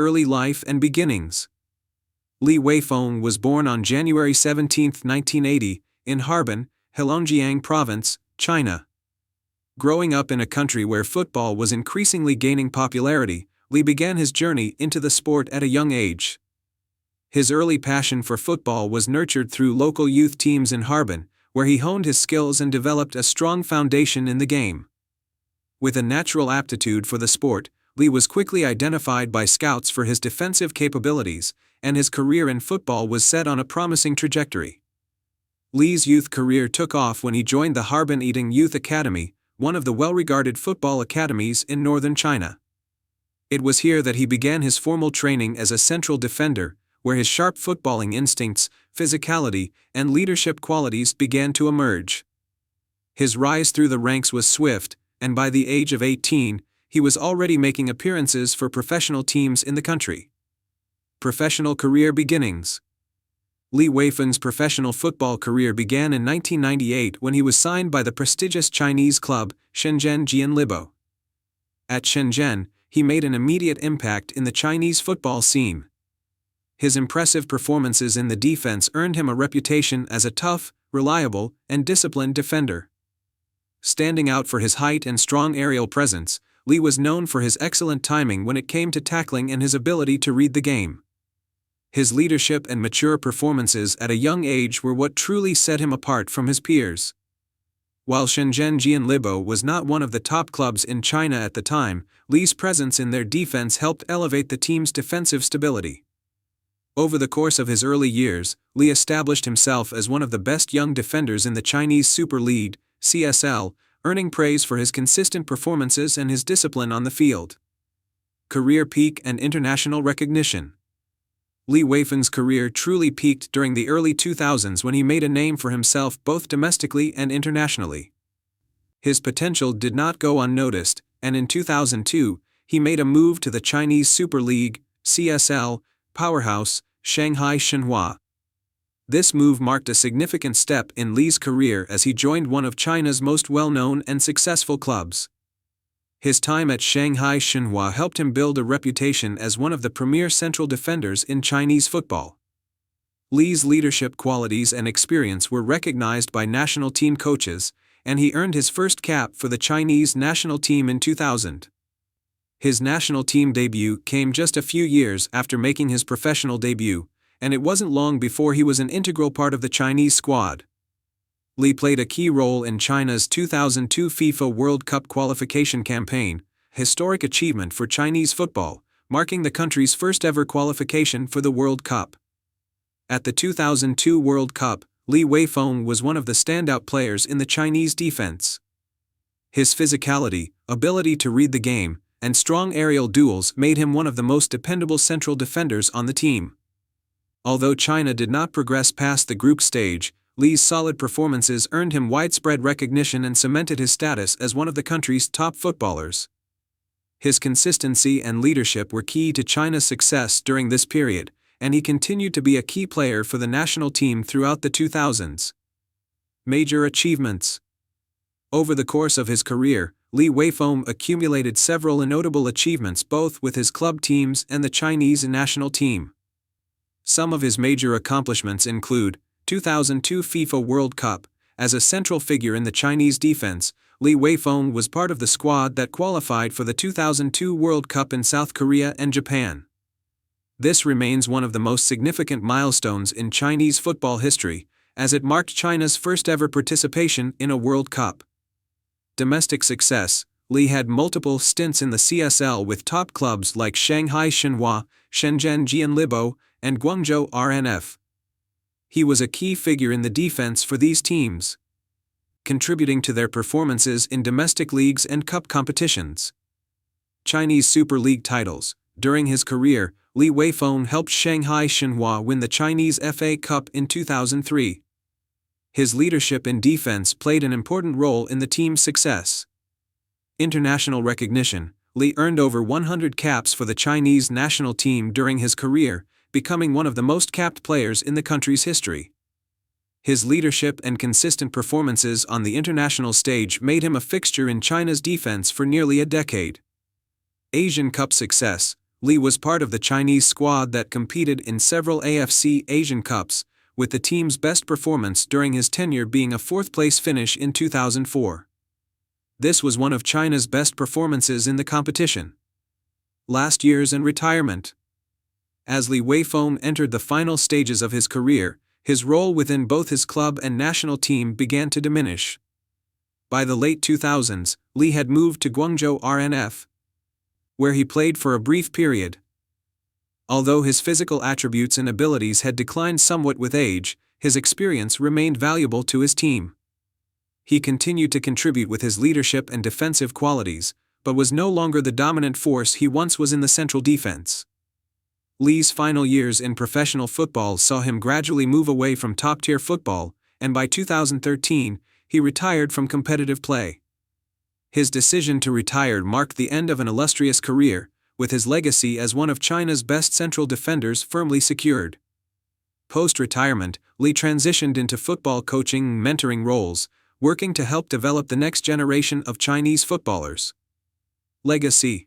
early life and beginnings. Li Weifeng was born on January 17, 1980, in Harbin, Heilongjiang Province, China. Growing up in a country where football was increasingly gaining popularity, Li began his journey into the sport at a young age. His early passion for football was nurtured through local youth teams in Harbin, where he honed his skills and developed a strong foundation in the game. With a natural aptitude for the sport, Li was quickly identified by scouts for his defensive capabilities, and his career in football was set on a promising trajectory. Li's youth career took off when he joined the Harbin Eating Youth Academy, one of the well-regarded football academies in northern China. It was here that he began his formal training as a central defender, where his sharp footballing instincts, physicality, and leadership qualities began to emerge. His rise through the ranks was swift, and by the age of 18, he was already making appearances for professional teams in the country. Professional career beginnings. Li Weifeng's professional football career began in 1998 when he was signed by the prestigious Chinese club, Shenzhen Jianlibo. At Shenzhen, he made an immediate impact in the Chinese football scene. His impressive performances in the defense earned him a reputation as a tough, reliable, and disciplined defender. Standing out for his height and strong aerial presence, Li was known for his excellent timing when it came to tackling and his ability to read the game. His leadership and mature performances at a young age were what truly set him apart from his peers. While Shenzhen Jianlibo was not one of the top clubs in China at the time, Li's presence in their defense helped elevate the team's defensive stability. Over the course of his early years, Li established himself as one of the best young defenders in the Chinese Super League, CSL, earning praise for his consistent performances and his discipline on the field. Career peak and international recognition. Li Weifeng's career truly peaked during the early 2000s when he made a name for himself both domestically and internationally. His potential did not go unnoticed, and in 2002, he made a move to the Chinese Super League, CSL, powerhouse, Shanghai Shenhua. This move marked a significant step in Li's career as he joined one of China's most well-known and successful clubs. His time at Shanghai Shenhua helped him build a reputation as one of the premier central defenders in Chinese football. Li's leadership qualities and experience were recognized by national team coaches, and he earned his first cap for the Chinese national team in 2000. His national team debut came just a few years after making his professional debut, and it wasn't long before he was an integral part of the Chinese squad. Li played a key role in China's 2002 FIFA World Cup qualification campaign, a historic achievement for Chinese football, marking the country's first-ever qualification for the World Cup. At the 2002 World Cup, Li Weifeng was one of the standout players in the Chinese defense. His physicality, ability to read the game, and strong aerial duels made him one of the most dependable central defenders on the team. Although China did not progress past the group stage, Li's solid performances earned him widespread recognition and cemented his status as one of the country's top footballers. His consistency and leadership were key to China's success during this period, and he continued to be a key player for the national team throughout the 2000s. Major achievements. Over the course of his career, Li Weifeng accumulated several notable achievements both with his club teams and the Chinese national team. Some of his major accomplishments include 2002 FIFA World Cup. As a central figure in the Chinese defense, Li Weifeng was part of the squad that qualified for the 2002 World Cup in South Korea and Japan. This remains one of the most significant milestones in Chinese football history, as it marked China's first-ever participation in a World Cup. Domestic success. Li had multiple stints in the CSL with top clubs like Shanghai Shenhua, Shenzhen Jianlibo, and Guangzhou RNF. He was a key figure in the defense for these teams, contributing to their performances in domestic leagues and cup competitions. Chinese Super League titles. During his career, Li Weifeng helped Shanghai Shenhua win the Chinese FA Cup in 2003. His leadership in defense played an important role in the team's success. International recognition. Li earned over 100 caps for the Chinese national team during his career, becoming one of the most capped players in the country's history. His leadership and consistent performances on the international stage made him a fixture in China's defense for nearly a decade. Asian Cup success. Li was part of the Chinese squad that competed in several AFC Asian Cups, with the team's best performance during his tenure being a fourth-place finish in 2004. This was one of China's best performances in the competition. Last years and retirement. As Li Weifeng entered the final stages of his career, his role within both his club and national team began to diminish. By the late 2000s, Li had moved to Guangzhou RNF, where he played for a brief period. Although his physical attributes and abilities had declined somewhat with age, his experience remained valuable to his team. He continued to contribute with his leadership and defensive qualities, but was no longer the dominant force he once was in the central defense. Li's final years in professional football saw him gradually move away from top-tier football, and by 2013, he retired from competitive play. His decision to retire marked the end of an illustrious career, with his legacy as one of China's best central defenders firmly secured. Post-retirement, Li transitioned into football coaching and mentoring roles, working to help develop the next generation of Chinese footballers. Legacy.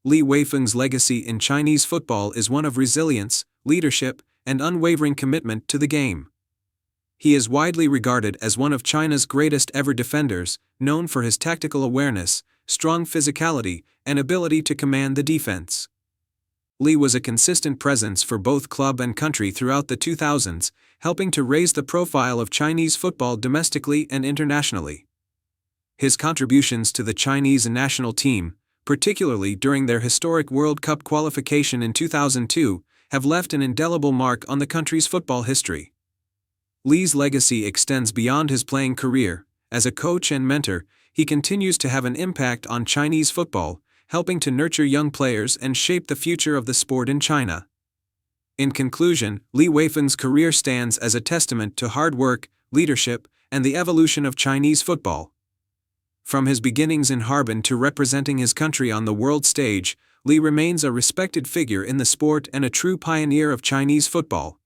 Li Weifeng's legacy in Chinese football is one of resilience, leadership, and unwavering commitment to the game. He is widely regarded as one of China's greatest ever defenders, known for his tactical awareness, strong physicality, and ability to command the defense. Li was a consistent presence for both club and country throughout the 2000s, helping to raise the profile of Chinese football domestically and internationally. His contributions to the Chinese national team, particularly during their historic World Cup qualification in 2002, have left an indelible mark on the country's football history. Li's legacy extends beyond his playing career. As a coach and mentor, he continues to have an impact on Chinese football, helping to nurture young players and shape the future of the sport in China. In conclusion, Li Weifeng's career stands as a testament to hard work, leadership, and the evolution of Chinese football. From his beginnings in Harbin to representing his country on the world stage, Li remains a respected figure in the sport and a true pioneer of Chinese football.